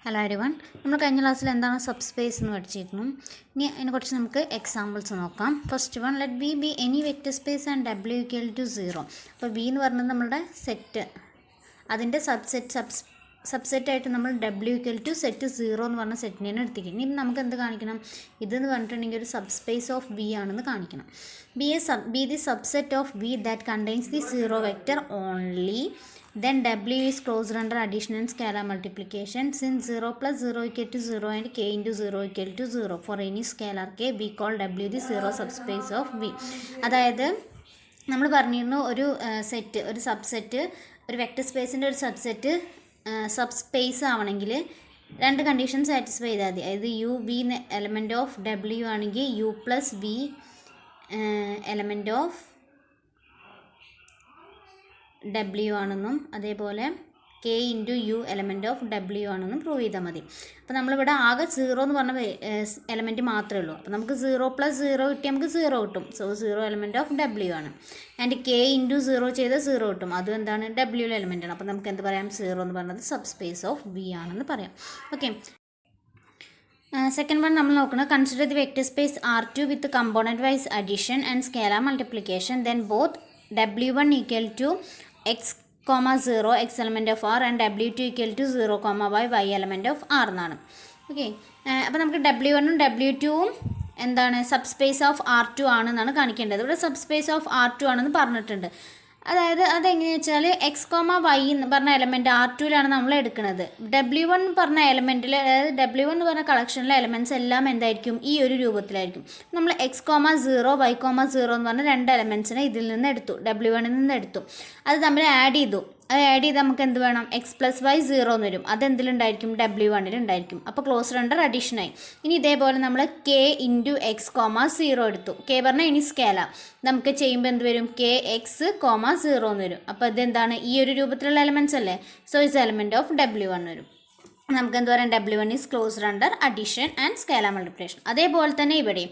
Hello everyone, നമ്മൾ കഴിഞ്ഞ ക്ലാസ്സിൽ എന്താണ് സബ് സ്പേസ് എന്ന് പഠിച്ചിരുന്നു. ഇനി അതിനെക്കുറിച്ച് നമുക്ക് എക്സാമ്പിൾസ് നോക്കാം. First one, let B be any vector space and W equal to 0. അപ്പോൾ ബി എന്ന് പറയുന്നത് നമ്മുടെ സെറ്റ്, അതിൻ്റെ സബ്സെറ്റായിട്ട് നമ്മൾ ഡബ്ല്യു ഈക്വൽ ടു സെറ്റ് 0 എന്ന് പറഞ്ഞ സെറ്റിനെയാണ് എടുത്തിരിക്കുന്നത്. ഇനി നമുക്ക് എന്ത് കാണിക്കണം? ഇതെന്ന് പറഞ്ഞിട്ടുണ്ടെങ്കിൽ ഒരു സബ് സ്പേസ് ഓഫ് ബി ആണെന്ന് കാണിക്കണം. Be the subset of B that contains the 0 vector only. Then W is closed under addition and scalar multiplication. Since 0 plus 0 equal to 0 and k into 0 equal to 0, for any scalar k, we call W the 0 subspace of V. അതായത് നമ്മൾ പറഞ്ഞിരുന്നു ഒരു set, ഒരു subset, ഒരു vector സ്പേസിൻ്റെ ഒരു sub space ആവണമെങ്കിൽ രണ്ട് condition satisfy ചെയ്താൽ മതി. അതായത് U be element of W ആണെങ്കിൽ U plus V element of W ആണെന്നും അതേപോലെ K into U element of W ആണെന്നും പ്രൂവ് ചെയ്താൽ മതി. അപ്പോൾ നമ്മളിവിടെ ആകെ 0 എന്ന് പറഞ്ഞ എലമെൻറ്റ് മാത്രമേ ഉള്ളൂ. അപ്പോൾ നമുക്ക് 0 പ്ലസ് 0 കിട്ടി, നമുക്ക് 0 കിട്ടും. സോ 0 എലമെൻറ്റ് ഓഫ് ഡബ്ല്യു ആണ്. ആൻഡ് കെ ഇൻറ്റു 0 ചെയ്ത് 0 കിട്ടും, അതും എന്താണ്? ഡബ്ല്യു എലമെൻ്റ് ആണ്. അപ്പോൾ നമുക്ക് എന്ത് പറയാം? 0 എന്ന് പറഞ്ഞത് സബ് സ്പേസ് ഓഫ് വി ആണെന്ന് പറയാം. ഓക്കെ, സെക്കൻഡ് വൺ നമ്മൾ നോക്കുന്നത്, consider the vector space R2 with component wise addition and scalar multiplication. Then both W1 equal to x, 0 x element of R and W2 equal to 0, y element of R എന്നാണ്. Okay, അപ്പോൾ നമുക്ക് W1ഉം W2ഉം എന്താണ്? Sub space of R2 ആണെന്നാണ് കാണിക്കേണ്ടത്. ഇവിടെ sub space of R2 ആണെന്ന് പറഞ്ഞിട്ടുണ്ട്. അതായത് അതെങ്ങനെയാണെന്ന് വെച്ചാൽ എക്സ് വൈ എന്ന് പറഞ്ഞ എലമെൻറ്റ് R2ലാണ് നമ്മൾ എടുക്കുന്നത്. W1 പറഞ്ഞ എലമെൻറ്റിൽ, അതായത് W1 എന്ന് പറഞ്ഞ കളക്ഷനിലെ എലമെൻറ്റ്സ് എല്ലാം എന്തായിരിക്കും? ഈ ഒരു രൂപത്തിലായിരിക്കും. നമ്മൾ x, 0 y, 0 എന്ന് പറഞ്ഞ രണ്ട് എലമെൻറ്റ്സിനെ ഇതിൽ നിന്ന് എടുത്തു, W1ൽ നിന്ന് എടുത്തു. അത് തമ്മിൽ ആഡ് ചെയ്തു. അത് ആഡ് ചെയ്ത് നമുക്ക് എന്ത് വേണം? എക്സ് പ്ലസ് വൈ 0 എന്ന് വരും. അതെന്തിലുണ്ടായിരിക്കും? W1ൽ ഉണ്ടായിരിക്കും. അപ്പോൾ ക്ലോസ്ഡ് അണ്ടർ അഡീഷനായി. ഇനി ഇതേപോലെ നമ്മൾ കെ ഇൻറ്റു എക്സ് 0 എടുത്തു. കെ പറഞ്ഞാൽ ഇനി സ്കേലാർ. നമുക്ക് ചെയ്യുമ്പോൾ എന്ത് വരും? കെ എക്സ് 0 എന്ന് വരും. അപ്പോൾ ഇതെന്താണ്? ഈ ഒരു രൂപത്തിലുള്ള എലമെൻറ്റ്സ് അല്ലേ? So is element of W1 വരും. നമുക്ക് എന്ത് പറയാം? W1 is closed under addition and scalar multiplication. അതേപോലെ തന്നെ ഇവിടെയും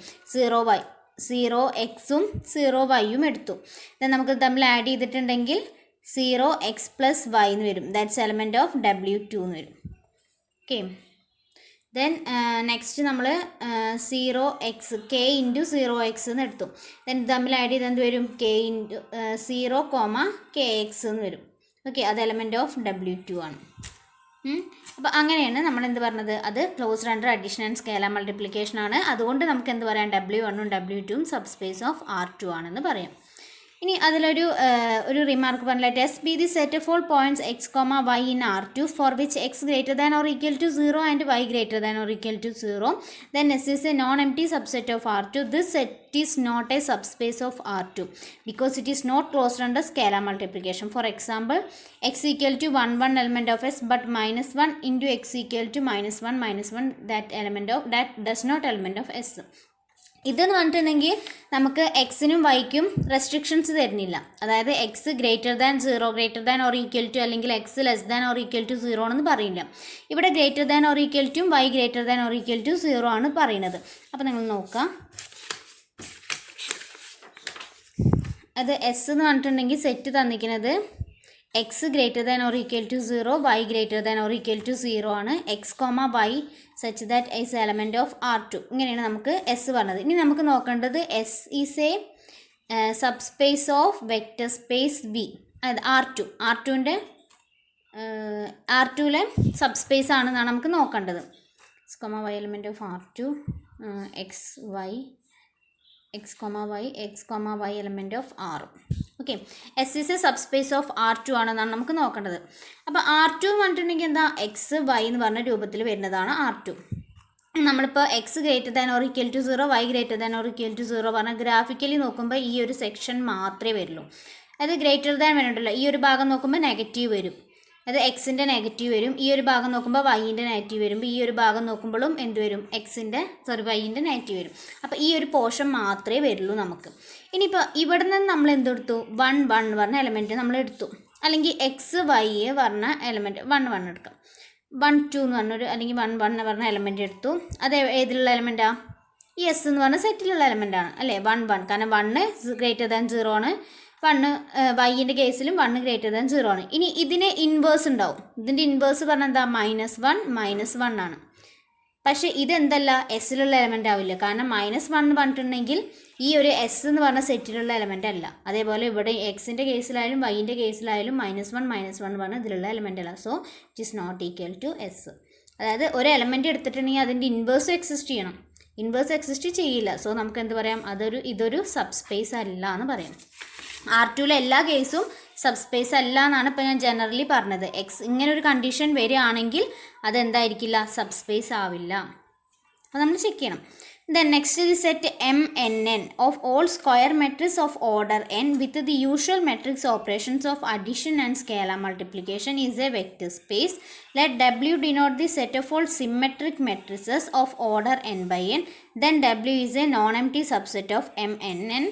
0 എക്സും 0 വൈയും എടുത്തു. ദെൻ നമുക്ക് തമ്മിൽ ആഡ് ചെയ്തിട്ടുണ്ടെങ്കിൽ 0 x പ്ലസ് വൈ എന്ന് വരും. ദാറ്റ്സ് എലമെൻറ്റ് ഓഫ് W2 എന്ന് വരും. ഓക്കെ, ദെൻ നെക്സ്റ്റ് നമ്മൾ 0 x കെ ഇൻറ്റു 0 എക്സ് എന്ന് എടുത്തു. ദെൻ തമ്മിൽ ആഡ് ചെയ്ത് എന്ത് വരും? കെ ഇൻറ്റു 0, കെ എക്സ് എന്ന് വരും. ഓക്കെ, അത് എലമെൻറ്റ് ഓഫ് W2 ആണ്. അപ്പോൾ അങ്ങനെയാണ് നമ്മൾ എന്ത് പറഞ്ഞത്? അത് closed under addition and scalar multiplication ആണ്. അതുകൊണ്ട് നമുക്ക് എന്ത് പറയാം? W1ഉം W2ഉം സബ് സ്പേസ് ഓഫ് R2 ആണെന്ന് പറയാം. ഇനി അതിലൊരു റിമാർക്ക് പറഞ്ഞിട്ട്, S be the set of all points x, y in R2 for which x greater than or equal to 0 and y greater than or equal to 0, then S is a non empty subset of R2. This set is not a subspace of R2 because it is not closed under scalar multiplication. For example, X equal to 1 element of S but -1 into X equal to -1 that does not element of S. ഇതെന്ന് പറഞ്ഞിട്ടുണ്ടെങ്കിൽ നമുക്ക് എക്സിനും വൈക്കും restrictions തരുന്നില്ല. അതായത് X greater than 0, greater than or equal to, അല്ലെങ്കിൽ X less than or equal to 0 ആണെന്ന് പറയില്ല. ഇവിടെ greater than or equal to Y greater than or equal to 0 ആണ് പറയുന്നത്. അപ്പോൾ നിങ്ങൾ നോക്കാം, അത് എസ് എന്ന് പറഞ്ഞിട്ടുണ്ടെങ്കിൽ സെറ്റ് തന്നിരിക്കുന്നത് x greater than or equal to 0, y greater than or equal to 0 ആണ്. X, y such that S element of R2. ഇങ്ങനെയാണ് നമുക്ക് എസ് പറഞ്ഞത്. ഇനി നമുക്ക് നോക്കേണ്ടത് S is a subspace of vector space V. അതായത് R2ലെ സബ് സ്പേസ് ആണെന്നാണ് നമുക്ക് നോക്കേണ്ടത്. X, y element of R2, x, y element of R. Okay, S is a subspace of R2 ആണെന്നാണ് നമുക്ക് നോക്കേണ്ടത്. അപ്പോൾ R2 എന്ന് പറഞ്ഞിട്ടുണ്ടെങ്കിൽ എന്താ? എക്സ്, വൈ എന്ന് പറഞ്ഞ രൂപത്തിൽ വരുന്നതാണ് R2. നമ്മളിപ്പോൾ x greater than or equal to 0, y greater than or equal to 0 പറഞ്ഞാൽ ഗ്രാഫിക്കലി നോക്കുമ്പോൾ ഈ ഒരു സെക്ഷൻ മാത്രമേ വരുള്ളൂ. അത് ഗ്രേറ്റർ ദാൻ വരുന്നുണ്ടല്ലോ, ഈ ഒരു ഭാഗം നോക്കുമ്പോൾ നെഗറ്റീവ് വരും. അത് എക്സിൻ്റെ നെഗറ്റീവ് വരും. ഈ ഒരു ഭാഗം നോക്കുമ്പോൾ വൈൻ്റെ നെഗറ്റീവ് വരുമ്പോൾ ഈ ഒരു ഭാഗം നോക്കുമ്പോഴും എന്ത് വരും? വൈൻ്റെ നെഗറ്റീവ് വരും. അപ്പോൾ ഈ ഒരു പോർഷൻ മാത്രമേ വരുള്ളൂ നമുക്ക്. ഇനിയിപ്പോൾ ഇവിടെ നിന്ന് നമ്മൾ എന്തെടുത്തു? 1 പറഞ്ഞ എലമെൻറ്റ് നമ്മൾ എടുത്തു. അല്ലെങ്കിൽ എക്സ്, വൈ പറഞ്ഞ എലമെൻറ്റ് 1 എടുക്കാം. 1 2 എന്ന് പറഞ്ഞൊരു, അല്ലെങ്കിൽ 1 പറഞ്ഞ എലമെൻറ്റ് എടുത്തു. അത് ഏതിലുള്ള എലമെൻറ്റാണ്? ഈ എസ് എന്ന് പറഞ്ഞ സെറ്റിലുള്ള എലമെൻറ്റാണ് അല്ലേ? 1 കാരണം 1 ഗ്രേറ്റർ ദാൻ 0 ആണ്, 1 വൈൻ്റെ കേസിലും 1 ഗ്രേറ്റർ ദാൻ 0 ആണ്. ഇനി ഇതിന് ഇൻവേഴ്സ് ഉണ്ടാവും. ഇതിൻ്റെ ഇൻവേഴ്സ് പറഞ്ഞാൽ എന്താ? -1 ആണ്. പക്ഷേ ഇതെന്തല്ല, എസ്സിലുള്ള എലമെൻ്റ് ആവില്ല. കാരണം -1 പറഞ്ഞിട്ടുണ്ടെങ്കിൽ ഈ ഒരു എസ് എന്ന് പറഞ്ഞ സെറ്റിലുള്ള എലമെൻ്റ് അല്ല. അതേപോലെ ഇവിടെ എക്സിൻ്റെ കേസിലായാലും വൈൻ്റെ കേസിലായാലും -1 പറഞ്ഞ ഇതിലുള്ള എലമെൻ്റ് അല്ല. So it is not equal to S. അതായത് ഒരു എലമെൻ്റ് എടുത്തിട്ടുണ്ടെങ്കിൽ അതിൻ്റെ ഇൻവേഴ്സ് എക്സിസ്റ്റ് ചെയ്യണം. ഇൻവേഴ്സ് എക്സിസ്റ്റ് ചെയ്യില്ല. സോ നമുക്ക് എന്ത് പറയാം? ഇതൊരു സബ്സ്പേസ് അല്ല എന്ന് പറയാം. R2 എല്ലാ കേസും സബ്സ്പേസ് അല്ല എന്നാണ് ഇപ്പോൾ ഞാൻ ജനറലി പറഞ്ഞത്. ഇങ്ങനെ ഒരു കണ്ടീഷൻ വരികയാണെങ്കിൽ അതെന്തായിരിക്കില്ല? സബ്സ്പേസ് ആവില്ല. അപ്പോൾ നമ്മൾ ചെക്ക് ചെയ്യണം. Then next is set MNN of all square matrix of order n with the usual matrix operations of addition and scalar multiplication is a vector space. Let W denote the set of all symmetric matrices of order n by n. Then W is a non-empty subset of MNN.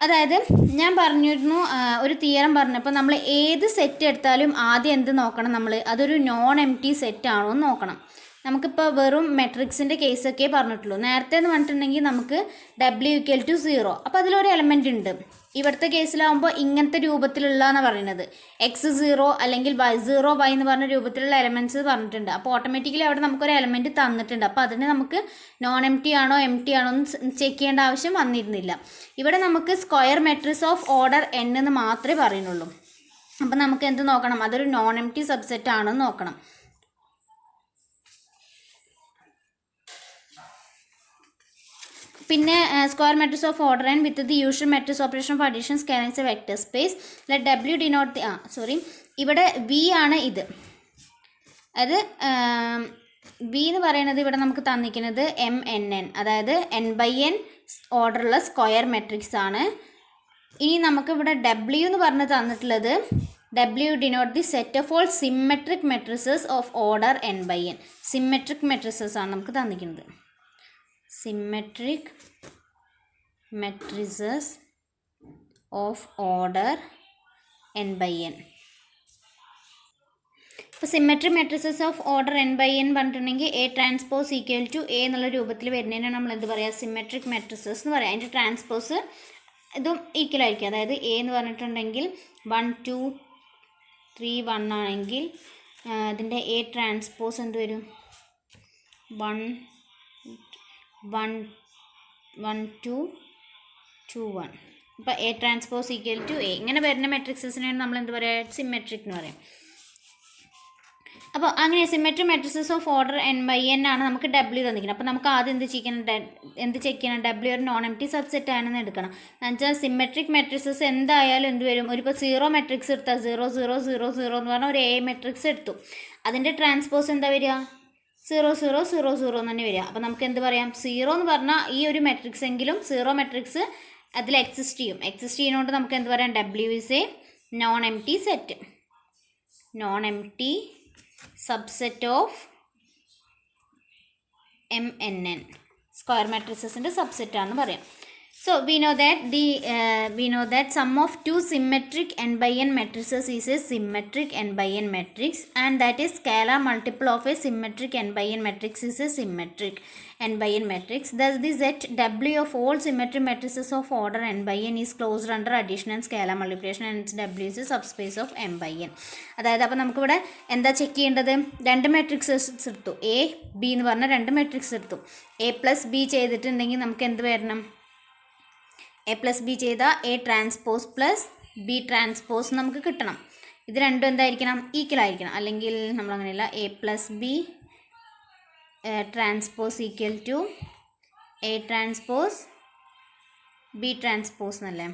അതായത് ഞാൻ പറഞ്ഞിരുന്നു, ഒരു theorem പറഞ്ഞപ്പോൾ നമ്മൾ ഏത് set എടുത്താലും ആദ്യം എന്ത് നോക്കണം? നമ്മൾ അതൊരു നോൺ എംപ്റ്റി സെറ്റ് ആണോ എന്ന് നോക്കണം. നമുക്കിപ്പോൾ വെറും മെട്രിക്സിൻ്റെ കേസൊക്കെ പറഞ്ഞിട്ടുള്ളൂ. നേരത്തെ എന്ന് പറഞ്ഞിട്ടുണ്ടെങ്കിൽ നമുക്ക് W=0, അപ്പോൾ അതിലൊരു എലമെൻ്റ് ഉണ്ട്. ഇവിടുത്തെ കേസിലാവുമ്പോൾ ഇങ്ങനത്തെ രൂപത്തിലുള്ളതെന്ന് പറയുന്നത് x0 അല്ലെങ്കിൽ y0 y എന്ന് പറഞ്ഞ രൂപത്തിലുള്ള എലമെൻറ്റ്സ് പറഞ്ഞിട്ടുണ്ട്. അപ്പോൾ ഓട്ടോമാറ്റിക്കലി അവിടെ നമുക്കൊരു എലമെൻറ്റ് തന്നിട്ടുണ്ട്. അപ്പോൾ അതിന് നമുക്ക് നോൺ എംപ്റ്റി ആണോ എംപ്റ്റി ആണോ എന്ന് ചെക്ക് ചെയ്യേണ്ട ആവശ്യം വന്നിരുന്നില്ല. ഇവിടെ നമുക്ക് square matrix of order n എന്ന് മാത്രമേ പറയുന്നുള്ളൂ. അപ്പോൾ നമുക്ക് എന്ത് നോക്കണം? അതൊരു നോൺ എംപ്റ്റി സബ്സെറ്റ് ആണെന്ന് നോക്കണം. പിന്നെ square matrix of order n with the usual matrix operation of addition scalar vector space. Let W denote the ഇവിടെ V ആണ് ഇത്. അത് V എന്ന് പറയുന്നത് ഇവിടെ നമുക്ക് തന്നിരിക്കുന്നത് MNN, അതായത് n/n ഓർഡറുള്ള സ്ക്വയർ മെട്രിക്സ് ആണ്. ഇനി നമുക്ക് ഇവിടെ W എന്ന് പറഞ്ഞ് തന്നിട്ടുള്ളത് W denote the set of all symmetric matrices of order n/n. Symmetric matrices ആണ് നമുക്ക് തന്നിരിക്കുന്നത്. Symmetric matrices of order n/n. ഇപ്പോൾ symmetric matrices of order n/n പറഞ്ഞിട്ടുണ്ടെങ്കിൽ A transpose equal to A എന്നുള്ള രൂപത്തിൽ വരുന്നതിനാണ് നമ്മൾ എന്ത് പറയുക? സിമെട്രിക് മെട്രിസസ് എന്ന് പറയാം. അതിൻ്റെ ട്രാൻസ്പോസ് ഇതും ഈക്വൽ ആയിരിക്കും. അതായത് A എന്ന് പറഞ്ഞിട്ടുണ്ടെങ്കിൽ 1 2 3 1 ആണെങ്കിൽ ഇതിൻ്റെ A ട്രാൻസ്പോസ് എന്ത് വരും? 1 1 1 2 2 1. അപ്പോൾ A transpose equal to A ഇങ്ങനെ വരുന്ന മെട്രിക്സസിനെയാണ് നമ്മൾ എന്ത് പറയുക? സിമെട്രിക് എന്ന് പറയും. അപ്പോൾ അങ്ങനെ symmetric matrices of order n/n ആണ് നമുക്ക് W തന്നിരിക്കുന്നത്. അപ്പോൾ നമുക്ക് ആദ്യം എന്ത് ചെക്ക് ചെയ്യണം? W ഒരു നോൺ എംപ്റ്റി സബ്സെറ്റ് ആണെന്ന് എടുക്കണം. എന്നുവെച്ചാൽ സിമെട്രിക് മെട്രിസസ് എന്തായാലും എന്ത് വരും? ഇപ്പോൾ 0 മെട്രിക്സ് എടുത്താൽ 0 0 0 0 എന്ന് പറഞ്ഞാൽ ഒരു A മെട്രിക്സ് എടുത്തു. അതിൻ്റെ ട്രാൻസ്പോസ് എന്താ വരിക? 0 0 0 0 എന്ന് തന്നെ വരിക. അപ്പോൾ നമുക്ക് എന്ത് പറയാം? 0 എന്ന് പറഞ്ഞാൽ ഈ ഒരു മെട്രിക്സ് എങ്കിലും 0 മെട്രിക്സ് അതിൽ എക്സിസ്റ്റ് ചെയ്യുന്നതുകൊണ്ട് നമുക്ക് എന്ത് പറയാം? W is a non empty set, non empty subset of MNN. Square മെട്രിസസിൻ്റെ സബ്സെറ്റ് ആണെന്ന് പറയാം. So we know that sum of two symmetric n/n matrices is a symmetric n/n matrix, and that is scalar multiple of a symmetric n/n matrix is a symmetric n/n matrix. Thus the set W of all symmetric matrices of order n/n is closed under addition and scalar multiplication, and W is a subspace of m/n. അതായത് അപ്പോൾ നമുക്കിവിടെ എന്താ check ചെയ്യേണ്ടത്? രണ്ട് matrixes എടുത്തു. A B എന്ന് പറഞ്ഞ രണ്ട് മെട്രിക്സ് എടുത്തു. A+B ചെയ്തിട്ടുണ്ടെങ്കിൽ നമുക്ക് എന്ത് വരണം? A+B ചെയ്താൽ A transpose plus B transpose നമുക്ക് കിട്ടണം. ഇത് രണ്ടും എന്തായിരിക്കണം? ഈക്വൽ ആയിരിക്കണം. അല്ലെങ്കിൽ നമ്മളങ്ങനെയല്ല, A+B transpose equal to A transpose B transpose എന്നല്ലേ?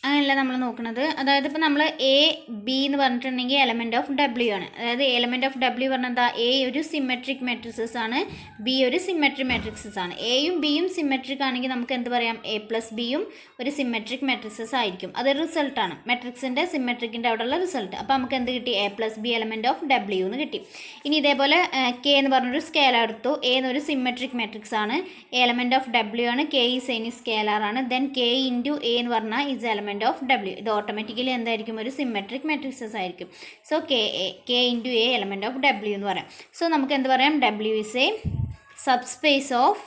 അങ്ങനെയല്ല നമ്മൾ നോക്കുന്നത്. അതായത് ഇപ്പോൾ നമ്മൾ A B എന്ന് പറഞ്ഞിട്ടുണ്ടെങ്കിൽ എലമെൻറ്റ് ഓഫ് W ആണ്. അതായത് എലമെൻറ്റ് ഓഫ് W പറഞ്ഞാൽ എന്താ? A ഒരു സിമെട്രിക് മെട്രിക്സസ് ആണ്, B ഒരു സിമെട്രിക് മെട്രിക്സസ് ആണ്. എയും ബിയും സിമെട്രിക് ആണെങ്കിൽ നമുക്ക് എന്ത് പറയാം? A+Bയും ഒരു സിമെട്രിക് മെട്രിക്സസ് ആയിരിക്കും. അതൊരു റിസൾട്ടാണ്, മെട്രിക്സിൻ്റെ സിമെട്രിക്കിൻ്റെ അവിടെയുള്ള റിസൾട്ട്. അപ്പോൾ നമുക്ക് എന്ത് കിട്ടി? A+B എലമെൻറ്റ് ഓഫ് W എന്ന് കിട്ടി. ഇനി ഇതേപോലെ K എന്ന് പറഞ്ഞൊരു സ്കേലാർ എടുത്തു. A എന്നൊരു സിമെട്രിക് മെട്രിക്സ് ആണ്, എലമെൻറ്റ് ഓഫ് W ആണ്, K ഈസ് എനി സ്കേലാർ ആണ്. ദെൻ K ഇൻറ്റു A എന്ന് പറഞ്ഞാൽ ഈസ് എലമെൻറ്റ് ഓഫ് W. ഇത് ഓട്ടോമാറ്റിക്കലി എന്തായിരിക്കും? ഒരു സിമെട്രിക് മെട്രിക്സസ് ആയിരിക്കും. So K into A element of W എന്ന് പറയാം. സോ നമുക്ക് എന്ത് പറയാം? W is A subspace of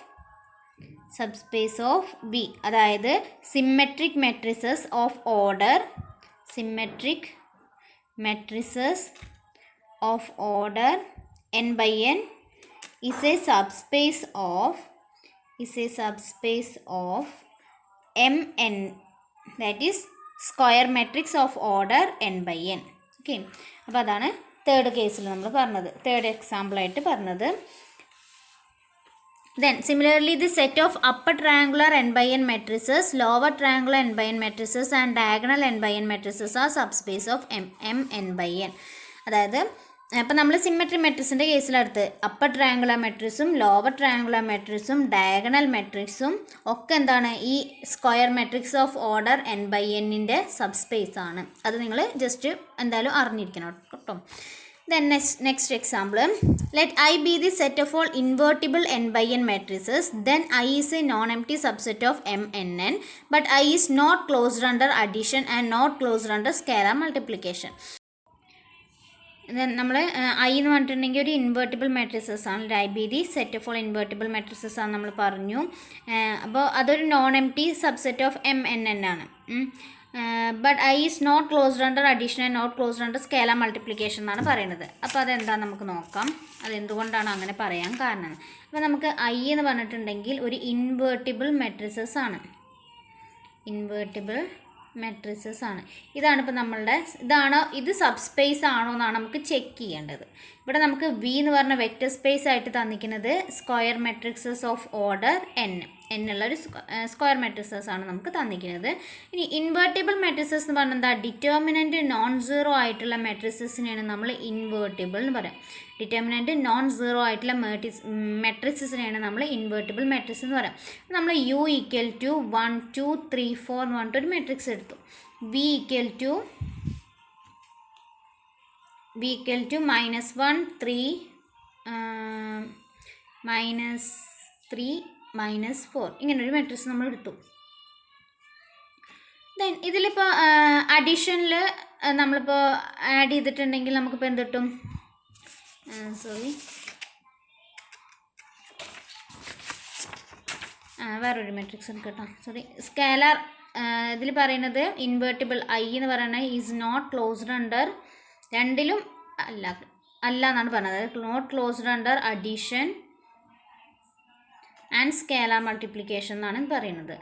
subspace of V. അതായത് symmetric matrices of order n by n is a subspace of Mn, that is square matrix of order n by n. Okay, അപ്പോൾ അതാണ് third കേസിൽ നമ്മൾ പറഞ്ഞത്, third എക്സാമ്പിളായിട്ട് പറഞ്ഞത്. Then similarly the set of upper triangular n by n matrices, lower triangular n by n matrices and diagonal n by n matrices are subspace of Mn by n. അതായത് അപ്പോൾ നമ്മൾ symmetry മെട്രിക്സിൻ്റെ കേസിലെടുത്ത് upper triangular മെട്രിക്സും lower triangular മെട്രിക്സും diagonal മെട്രിക്സും ഒക്കെ എന്താണ്, ഈ square matrix of order n by n-ൻ്റെ സബ്സ്പേസ് ആണ്. അത് നിങ്ങൾ ജസ്റ്റ് എന്തായാലും അറിഞ്ഞിരിക്കണം കേട്ടോ. Then next example, let I be the set of all invertible n by n matrices, then I is a non-empty subset of Mn, but I is not closed under addition and not closed under scalar multiplication. Then നമ്മൾ I എന്ന് പറഞ്ഞിട്ടുണ്ടെങ്കിൽ ഒരു invertible matrices ആണ്. I be the set of all invertible matrices ആണ് നമ്മൾ പറഞ്ഞു. അപ്പോൾ അതൊരു non empty subset of Mn ആണ്. But I is not closed under addition and not closed under scalar multiplication എന്നാണ് പറയുന്നത്. അപ്പോൾ അതെന്താണെന്ന് നമുക്ക് നോക്കാം, അതെന്തുകൊണ്ടാണ് അങ്ങനെ പറയാൻ കാരണം. അപ്പോൾ നമുക്ക് ഐ എന്ന് പറഞ്ഞിട്ടുണ്ടെങ്കിൽ ഒരു ഇൻവേർട്ടിബിൾ മെട്രിസസ് ആണ്, ഇതാണ് ഇപ്പോൾ നമ്മളുടെ ഇത് സബ്സ്പേസ് ആണോ എന്നാണ് നമുക്ക് ചെക്ക് ചെയ്യേണ്ടത്. ഇവിടെ നമുക്ക് വി എന്ന് പറഞ്ഞ വെക്റ്റർ സ്പേസ് ആയിട്ട് തന്നിരിക്കുന്നത് സ്ക്വയർ മെട്രിക്സസ് ഓഫ് ഓർഡർ എന്നുള്ളൊരു സ്ക്വയർ മെട്രിസസ് ആണ് നമുക്ക് തന്നിരിക്കുന്നത്. ഇനി ഇൻവേർട്ടിബിൾ മെട്രിസസ് എന്ന് പറഞ്ഞാൽ എന്താ, ഡിറ്റർമിനൻറ്റ് നോൺ സീറോ ആയിട്ടുള്ള മെട്രിസസിനെയാണ് നമ്മൾ ഇൻവേർട്ടിബിൾ എന്ന് പറയാം. ഡിറ്റർമിനൻറ്റ് നോൺ സീറോ ആയിട്ടുള്ള മെട്രിസസിനെയാണ് നമ്മൾ ഇൻവേർട്ടിബിൾ മെട്രിക്സ് എന്ന് പറയാം. നമ്മൾ U ഈക്വൽ ടു 1 2 3 4 എന്ന് പറഞ്ഞിട്ടൊരു മെട്രിക്സ് എടുത്തു. V ഈക്വൽ ടു -1 3 -4 ഇങ്ങനൊരു മെട്രിക്സ് നമ്മൾ എടുത്തു. ദെൻ ഇതിലിപ്പോൾ അഡീഷനിൽ നമ്മളിപ്പോൾ ആഡ് ചെയ്തിട്ടുണ്ടെങ്കിൽ നമുക്കിപ്പോൾ എന്ത് കിട്ടും, വേറൊരു മെട്രിക്സ് എടുക്കട്ടോ, സ്കേലാർ ഇതിൽ പറയുന്നത് ഇൻവേർട്ടിബിൾ ഐ എന്ന് പറയുന്നത് ഈസ് നോട്ട് ക്ലോസ്ഡ് അണ്ടർ, രണ്ടിലും അല്ല എന്നാണ് പറഞ്ഞത്, not closed under addition and scalar multiplication എന്നാണ് പറയുന്നത്.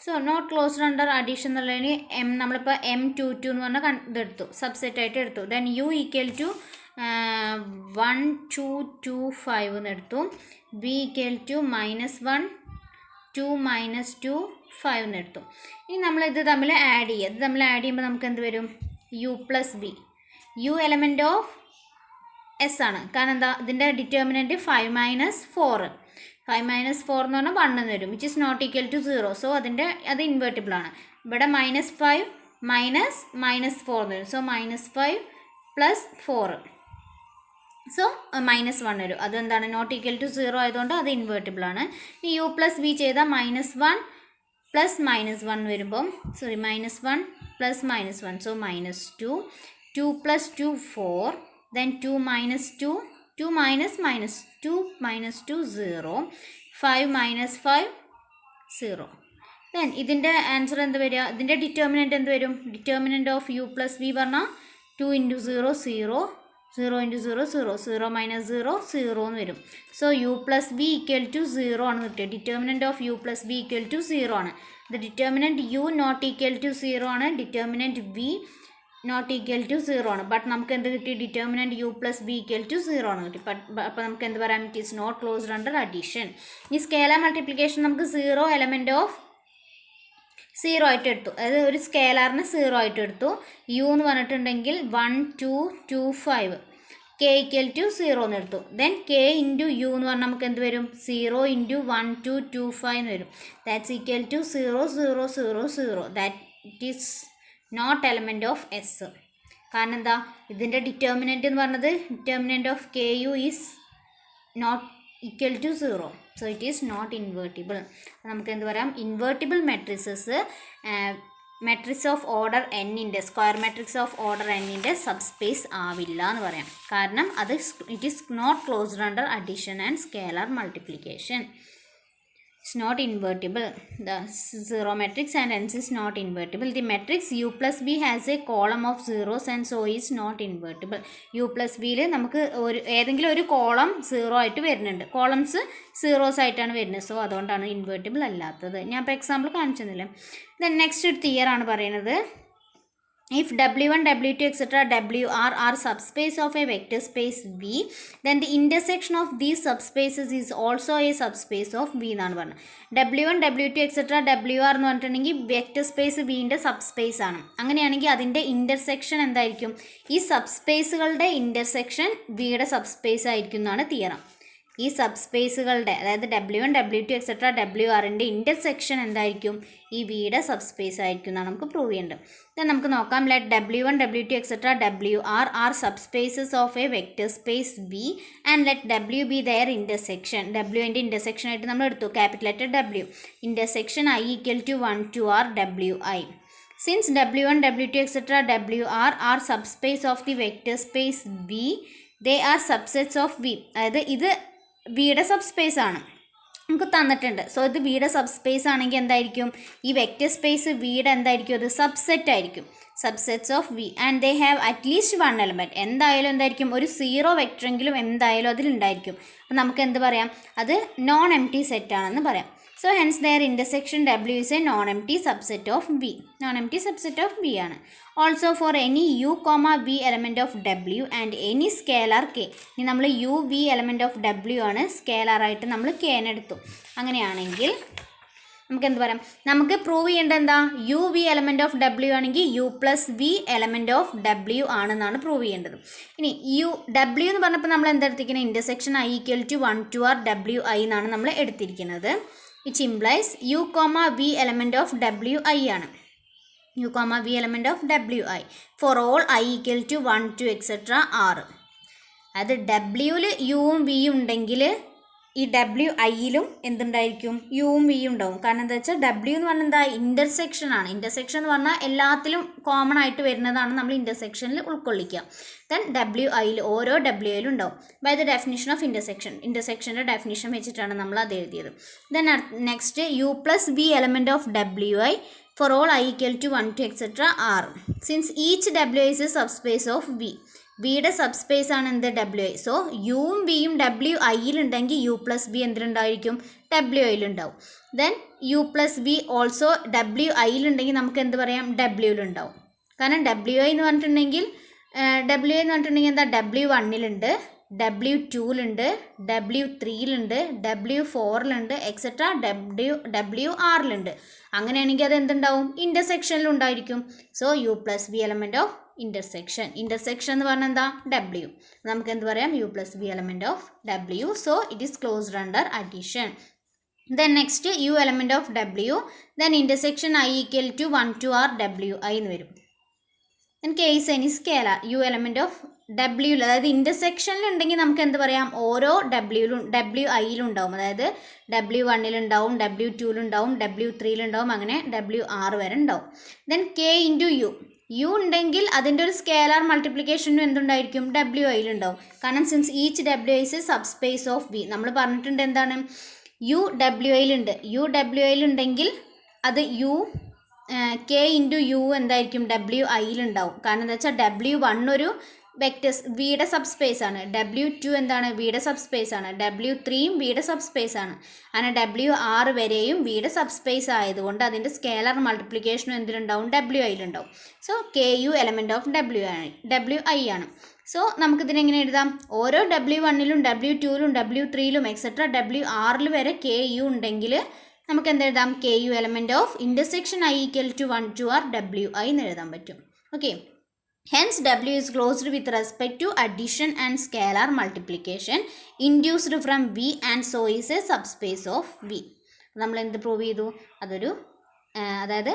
So not closed under addition എന്നുള്ളതിന് നമ്മളിപ്പോൾ M22 എന്ന് പറഞ്ഞാൽ ഇതെടുത്തു, സബ്സെറ്റായിട്ട് എടുത്തു. ദെൻ U ഈക്വൽ ടു 1 2 2 5 എന്ന് എടുത്തു. V ഈക്വൽ ടു -1 2 -2 5 എന്ന് എടുത്തു. ഇനി നമ്മളിത് തമ്മിൽ ആഡ് ചെയ്യുമ്പോൾ നമുക്ക് എന്ത് വരും, U plus B. U element of S ആണ്, കാരണം എന്താ, ഇതിൻ്റെ ഡിറ്റർമിനൻറ്റ് 5 - 4 എന്ന് പറഞ്ഞാൽ 1 എന്ന് വരും, which is not equal to 0. So അത് ഇൻവേർട്ടിബിൾ ആണ്. ഇവിടെ -5 -4 എന്ന് വരും. സോ -5 + 4, സോ -1 വരും. അതെന്താണ്, നോട്ട് ഈക്വൽ ടു 0 ആയതുകൊണ്ട് അത് ഇൻവേർട്ടിബിൾ ആണ്. ഈ U പ്ലസ് V ചെയ്താൽ -1 + -1 വരുമ്പം -1 + -1, സോ -2 2 + 2 4, then 2 - 2 2 - -2 0 5 - 5 0. ദെൻ ഇതിൻ്റെ ആൻസർ എന്ത് വരിക, ഇതിൻ്റെ ഡിറ്റർമിനൻറ്റ് എന്ത് വരും, determinant of U plus V പറഞ്ഞാൽ 2 × 0 0 0 × 0 0 0 - 0 0 എന്ന് വരും. So U plus V equal to 0 ആണ് കിട്ടിയത്. Determinant of U plus V equal to 0 ആണ്. ഇത് determinant U not equal to 0 ആണ്, determinant V not equal to 0 ആണ്. ബട്ട് നമുക്ക് എന്ത് കിട്ടി, determinant U plus V equal to 0 ആണ് കിട്ടി. അപ്പോൾ നമുക്ക് എന്ത് പറയാം, it is not closed under addition. ഈ സ്കേലാർ മൾട്ടിപ്ലിക്കേഷൻ നമുക്ക് 0 എലമെൻറ്റ് ഓഫ് 0 ആയിട്ട് എടുത്തു, അതായത് ഒരു സ്കേലാറിന് 0 ആയിട്ട് എടുത്തു. U എന്ന് പറഞ്ഞിട്ടുണ്ടെങ്കിൽ 1 2 2 5, K ഈക്വൽ ടു 0 എന്ന് എടുത്തു. ദെൻ K ഇൻറ്റു U എന്ന് പറഞ്ഞാൽ നമുക്ക് എന്ത് വരും, 0 × 1 2 2 5 എന്ന് വരും. That's equal to 0 0 0 0. That is not element of S. കാരണം എന്താ, ഇതിൻ്റെ ഡിറ്റർമിനൻറ്റ് എന്ന് പറഞ്ഞത് determinant of KU is not equal to 0. So it is not invertible. നമുക്ക് എന്ത് പറയാം, invertible matrices matrix of order എന്നിൻ്റെ സ്ക്വയർ മെട്രിക്സ് ഓഫ് ഓർഡർ എന്നിൻ്റെ സബ്സ്പേസ് ആവില്ല എന്ന് പറയാം. കാരണം അത് it is not closed under addition and scalar multiplication. It's not invertible. The zero matrix and hence is not invertible. The matrix U plus B has a column of zeros and so is not invertible. U plus Bയിൽ നമുക്ക് ഏതെങ്കിലും ഒരു column zero ആയിട്ട് വരുന്നുണ്ട്. Columns zeros ആയിട്ടാണ് വരുന്നത്. So അതുകൊണ്ടാണ് invertible അല്ലാത്തത്. ഞാൻ ഇപ്പോൾ എക്സാമ്പിൾ കാണിച്ചെന്നില്ല. ദെൻ നെക്സ്റ്റ് ഒരു തിയർ ആണ് പറയുന്നത്. If W1, W2, etc. WR are subspace of a vector space V, then the intersection of these subspaces is also a subspace of V എന്നാണ് പറഞ്ഞത്. W1, W2, etc. WR എന്ന് പറഞ്ഞിട്ടുണ്ടെങ്കിൽ vector space വിൻ്റെ subspace ആണ്. അങ്ങനെയാണെങ്കിൽ അതിൻ്റെ intersection എന്തായിരിക്കും? ഈ സബ്സ്പേസുകളുടെ intersection വിയുടെ സബ്സ്പേസ് ആയിരിക്കും എന്നാണ് തിയറം. ഈ സബ്സ്പേസുകളുടെ അതായത് W1, W2, etc. WRൻ്റെ ഇൻ്റർസെക്ഷൻ എന്തായിരിക്കും? ഈ വിയുടെ സബ്സ്പേസ് ആയിരിക്കും എന്നാണ് നമുക്ക് പ്രൂവ് ചെയ്യേണ്ടത്. ദെൻ നമുക്ക് നോക്കാം. Let W1, W2, etc. WR are subspaces of a vector space V and let W be their intersection. Wൻ്റെ ഇൻ്റർസെക്ഷൻ ആയിട്ട് നമ്മൾ എടുത്തു capital letter W. Intersection I equal to 1 to R WI. Since W1, W2, etc. WR are subspace of the vector space V, they are subsets of V. അതായത് ഇത് വിയുടെ subspace ആണ്, നമുക്ക് തന്നിട്ടുണ്ട്. സോ ഇത് വിയുടെ സബ്സ്പേസ് ആണെങ്കിൽ എന്തായിരിക്കും? ഈ വെക്റ്റർ സ്പേസ് വിയുടെ എന്തായിരിക്കും? അത് സബ്സെറ്റ് ആയിരിക്കും. Subsets of V and they have at least one element. എന്തായാലും എന്തായിരിക്കും? ഒരു സീറോ വെക്റ്ററെങ്കിലും എന്തായാലും അതിലുണ്ടായിരിക്കും. അപ്പം നമുക്ക് എന്ത് പറയാം? അത് നോൺ എംപ്റ്റി സെറ്റ് ആണെന്ന് പറയാം. So hence their intersection W is a non-empty subset of V. Non-empty subset of V ആണ്. Also for any U, V element of W and any scalar K. ഇനി നമ്മൾ U, V element of W ആണ്, scalar ആയിട്ട് നമ്മൾ K എടുത്തു. അങ്ങനെയാണെങ്കിൽ നമുക്ക് എന്ത് പറയാം? നമുക്ക് പ്രൂവ് ചെയ്യേണ്ടത് എന്താ? U, V element of W ആണെങ്കിൽ U plus V element of W ആണെന്നാണ് പ്രൂവ് ചെയ്യേണ്ടത്. ഇനി W എന്ന് പറഞ്ഞപ്പോൾ നമ്മൾ എന്തെടുത്തിരിക്കുന്നത്? Intersection I equal to 1 to R WI എന്നാണ് നമ്മൾ എടുത്തിരിക്കുന്നത്. which implies U, V element of WI ആണ്. U, V element of WI for all I equal to 1 to etc. R. അത് Wയിൽ യുവും വിയും ഉണ്ടെങ്കിൽ ഈ WIയിലും എന്തുണ്ടായിരിക്കും? യുവും വിയും ഉണ്ടാവും. കാരണം എന്താ വെച്ചാൽ W എന്ന് പറഞ്ഞാൽ എന്താ? ഇൻ്റർസെക്ഷൻ ആണ്. ഇൻ്റർസെക്ഷൻ എന്ന് പറഞ്ഞാൽ എല്ലാത്തിലും കോമൺ ആയിട്ട് വരുന്നതാണ് നമ്മൾ ഇൻ്റർസെക്ഷനിൽ ഉൾക്കൊള്ളിക്കുക. ദെൻ WIയിൽ ഓരോ WIയിലും ഉണ്ടാവും. By the definition of intersection. ഇൻ്റർസെക്ഷൻ്റെ ഡെഫിനിഷൻ വെച്ചിട്ടാണ് നമ്മൾ അത് എഴുതിയത്. Then next U plus V element of WI for all I equal to 1 to etc. R. Since each WI is a subspace of V. വിയുടെ subspace ആണ് എന്ത്? WI. So യുവും വിയും WIയിലുണ്ടെങ്കിൽ U plus V എന്തിലുണ്ടായിരിക്കും? WIയിലുണ്ടാവും. Then U plus V also WIയിലുണ്ടെങ്കിൽ നമുക്ക് എന്ത് പറയാം? Wയിലുണ്ടാവും. കാരണം WI എന്ന് പറഞ്ഞിട്ടുണ്ടെങ്കിൽ എന്താ? W1ലുണ്ട്, W2ലുണ്ട്, W3ലുണ്ട്, W4ലുണ്ട് എക്സെട്ര WRലുണ്ട്. അങ്ങനെയാണെങ്കിൽ അത് എന്തുണ്ടാവും? ഇൻ്റർസെക്ഷനിലുണ്ടായിരിക്കും. So U plus V element of ഇൻ്റർസെക്ഷൻ. ഇൻ്റർസെക്ഷൻ എന്ന് പറഞ്ഞാൽ എന്താ? W. നമുക്ക് എന്ത് പറയാം? U plus V element of W. So it is closed under addition. Then next U element of W. Then intersection I equal to 1 to R WI എന്ന് വരും. Then K is any scalar. U element of W, അതായത് ഇൻ്റർസെക്ഷനിലുണ്ടെങ്കിൽ നമുക്ക് എന്ത് പറയാം? ഓരോ WIയിലും ഉണ്ടാവും. അതായത് W1ലുണ്ടാവും, W2ലുണ്ടാവും, W3ലുണ്ടാവും, അങ്ങനെ WR വരെ ഉണ്ടാവും. ദെൻ K ഇൻറ്റു U ഉണ്ടെങ്കിൽ അതിൻ്റെ ഒരു സ്കേലാർ മൾട്ടിപ്ലിക്കേഷനും എന്തുണ്ടായിരിക്കും? WIയിലുണ്ടാവും. കാരണം since each WI is a subspace of V. നമ്മൾ പറഞ്ഞിട്ടുണ്ട് എന്താണ്? U WIയിലുണ്ട്. U WIയിലുണ്ടെങ്കിൽ അത് K ഇൻറ്റു U എന്തായിരിക്കും? WIയിലുണ്ടാവും. കാരണം എന്താ വെച്ചാൽ W1 ഒരു വെക്റ്റേഴ്സ് വിയുടെ സബ്സ്പേസ് ആണ്, W2 എന്താണ്? വിയുടെ സബ്സ്പേസ് ആണ്, W3യും വിയുടെ സബ്സ്പേസ് ആണ്. അങ്ങനെ WR വരെയും വിയുടെ സബ്സ്പേസ് ആയതുകൊണ്ട് അതിൻ്റെ സ്കേലർ മൾട്ടിപ്ലിക്കേഷനും എന്തിലുണ്ടാവും? WIയിലുണ്ടാവും. So KU element of WI ആണ്. സോ നമുക്കിതിനെങ്ങനെ എഴുതാം? ഓരോ W1ലും W2ലും W3ലും എക്സെട്ര WRൽ വരെ KU ഉണ്ടെങ്കിൽ നമുക്ക് എന്തെഴുതാം? KU element of intersection I equal to 1 to R WI എന്ന് എഴുതാൻ പറ്റും. Okay. Hence W is closed with respect to addition and scalar multiplication induced from V and so is a subspace of V. നമ്മൾ എന്ത് prove ചെയ്തു? അതായത്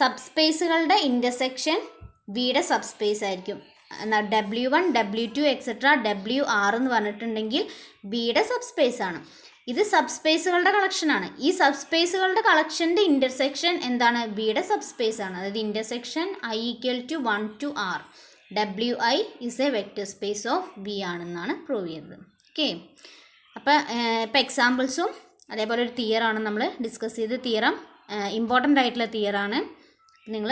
സബ്സ്പേസുകളുടെ intersection വിയുടെ subspace ആയിരിക്കും. എന്നാൽ W1, W2 എക്സെട്ര WR എന്ന് പറഞ്ഞിട്ടുണ്ടെങ്കിൽ വിയുടെ സബ്സ്പേസ് ആണ്. ഇത് സബ് സ്പേസുകളുടെ കളക്ഷനാണ്. ഈ സബ് സ്പേസുകളുടെ കളക്ഷൻ്റെ ഇൻ്റർസെക്ഷൻ എന്താണ്? ബിയുടെ സബ് സ്പേസ് ആണ്. അതായത് intersection I = 1 to R. WI is a vector space of B ആണെന്നാണ് പ്രൂവ് ചെയ്തത്. ഓക്കെ, അപ്പോൾ എക്സാമ്പിൾസും അതേപോലെ ഒരു തിയറാണ് നമ്മൾ ഡിസ്കസ് ചെയ്ത്. തിയറം ഇമ്പോർട്ടൻ്റ് ആയിട്ടുള്ള തിയറാണ്. നിങ്ങൾ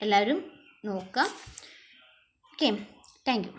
എല്ലാവരും നോക്കുക. Okay, thank you.